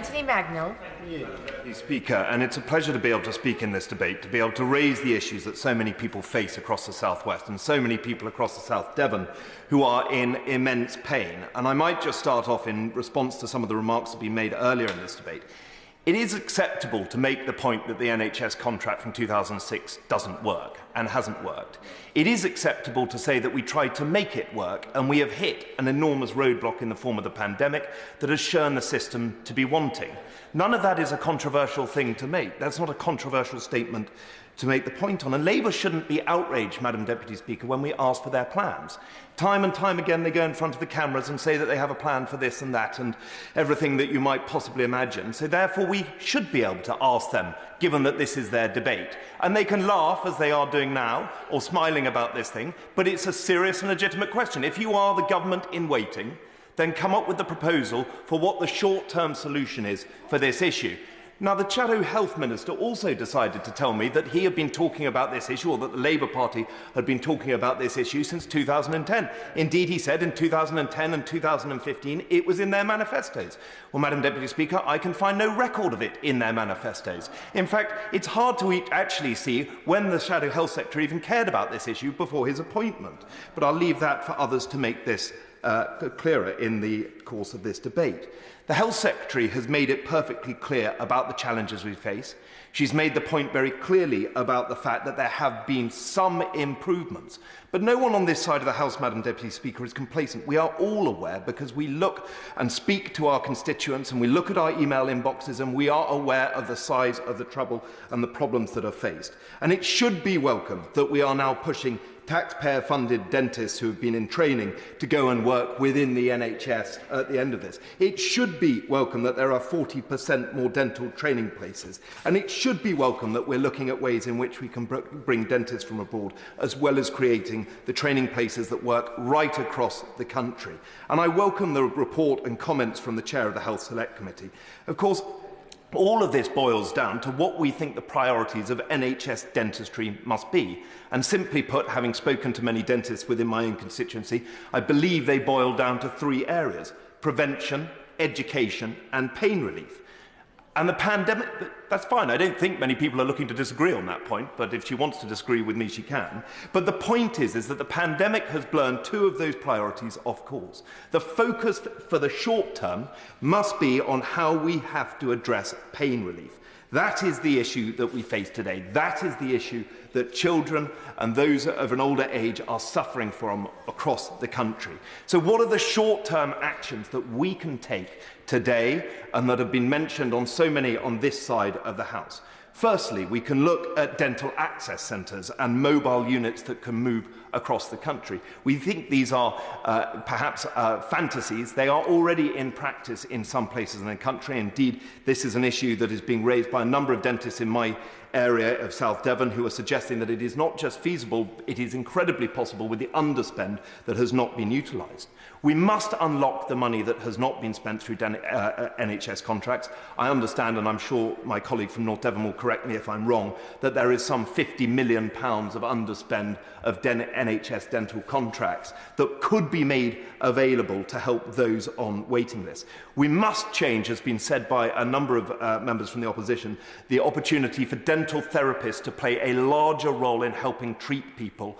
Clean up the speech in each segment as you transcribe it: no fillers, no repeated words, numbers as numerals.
Anthony Mangnall. Mr. Speaker, and it's a pleasure to be able to speak in this debate, to be able to raise the issues that so many people face across the South West and so many people across the South Devon who are in immense pain. And I might just start off in response to some of the remarks that have been made earlier in this debate. It is acceptable to make the point that the NHS contract from 2006 doesn't work and hasn't worked. It is acceptable to say that we tried to make it work and we have hit an enormous roadblock in the form of the pandemic that has shown the system to be wanting. None of that is a controversial thing to make. That's not a controversial statement to make the point on. And Labour shouldn't be outraged, Madam Deputy Speaker, when we ask for their plans. Time and time again they go in front of the cameras and say that they have a plan for this and that and everything that you might possibly imagine. So therefore we should be able to ask them, given that this is their debate. And they can laugh, as they are doing now, or smiling about this thing, but it's a serious and legitimate question. If you are the government in waiting, then come up with the proposal for what the short-term solution is for this issue. Now, the Shadow Health Minister also decided to tell me that he had been talking about this issue, or that the Labour Party had been talking about this issue since 2010. Indeed, he said in 2010 and 2015 it was in their manifestos. Well, Madam Deputy Speaker, I can find no record of it in their manifestos. In fact, it's hard to actually see when the Shadow Health Secretary even cared about this issue before his appointment. But I'll leave that for others to make this clearer in the course of this debate. The Health Secretary has made it perfectly clear about the challenges we face. She's made the point very clearly about the fact that there have been some improvements. But no one on this side of the House, Madam Deputy Speaker, is complacent. We are all aware, because we look and speak to our constituents and we look at our email inboxes, and we are aware of the size of the trouble and the problems that are faced. And it should be welcome that we are now pushing taxpayer-funded dentists who have been in training to go and work within the NHS at the end of this. It should be welcome that there are 40% more dental training places. And it should be welcome that we're looking at ways in which we can bring dentists from abroad, as well as creating the training places that work right across the country. And I welcome the report and comments from the Chair of the Health Select Committee. Of course, all of this boils down to what we think the priorities of NHS dentistry must be. And simply put, having spoken to many dentists within my own constituency, I believe they boil down to three areas: prevention, education and pain relief. And the pandemic, that's fine. I don't think many people are looking to disagree on that point, but if she wants to disagree with me, she can. But the point is that the pandemic has blown two of those priorities off course. The focus for the short term must be on how we have to address pain relief. That is the issue that we face today. That is the issue that children and those of an older age are suffering from across the country. So what are the short-term actions that we can take today and that have been mentioned on so many on this side of the House? Firstly, we can look at dental access centres and mobile units that can move across the country. We think these are perhaps fantasies. They are already in practice in some places in the country. Indeed, this is an issue that is being raised by a number of dentists in my area of South Devon who are suggesting that it is not just feasible, it is incredibly possible with the underspend that has not been utilised. We must unlock the money that has not been spent through NHS contracts. I understand, and I'm sure my colleague from North Devon will correct me if I'm wrong, that there is some £50 million of underspend of NHS dental contracts that could be made available to help those on waiting lists. We must change, as has been said by a number of members from the opposition, the opportunity for dental therapists to play a larger role in helping treat people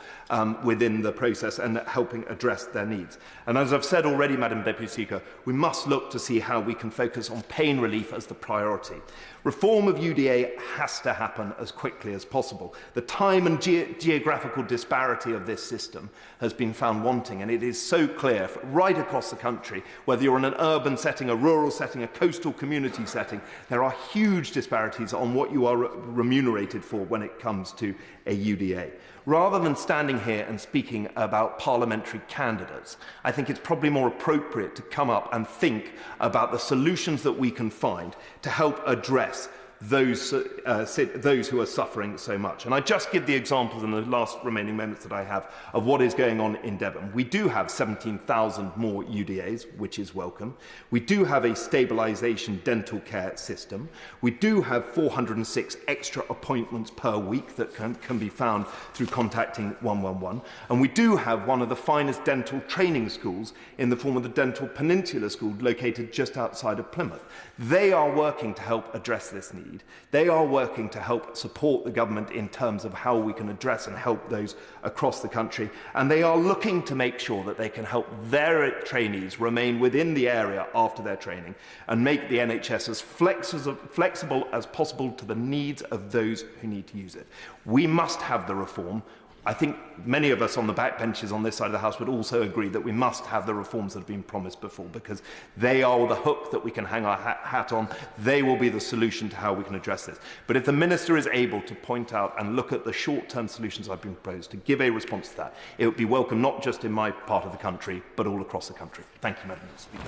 within the process and helping address their needs. And as I've said already, Madam Deputy Speaker, we must look to see how we can focus on pain relief as the priority. Reform of UDA has to happen as quickly as possible. The time and geographical disparity of this system has been found wanting, and it is so clear right across the country, whether you're in an urban setting, a rural setting, a coastal community setting, there are huge disparities on what you are remunerated for when it comes to a UDA. Rather than standing here and speaking about parliamentary candidates, I think it's probably more appropriate to come up and think about the solutions that we can find to help address those who are suffering so much. And I just give the examples in the last remaining moments that I have of what is going on in Devon. We do have 17,000 more UDAs, which is welcome. We do have a stabilisation dental care system. We do have 406 extra appointments per week that can be found through contacting 111. And we do have one of the finest dental training schools in the form of the Dental Peninsula School located just outside of Plymouth. They are working to help address this need. They are working to help support the government in terms of how we can address and help those across the country. And they are looking to make sure that they can help their trainees remain within the area after their training and make the NHS as flexible as possible to the needs of those who need to use it. We must have the reform. I think many of us on the backbenches on this side of the House would also agree that we must have the reforms that have been promised before, because they are the hook that we can hang our hat on. They will be the solution to how we can address this. But if the Minister is able to point out and look at the short-term solutions I've been proposed to give a response to that, it would be welcome not just in my part of the country, but all across the country. Thank you, Madam Speaker.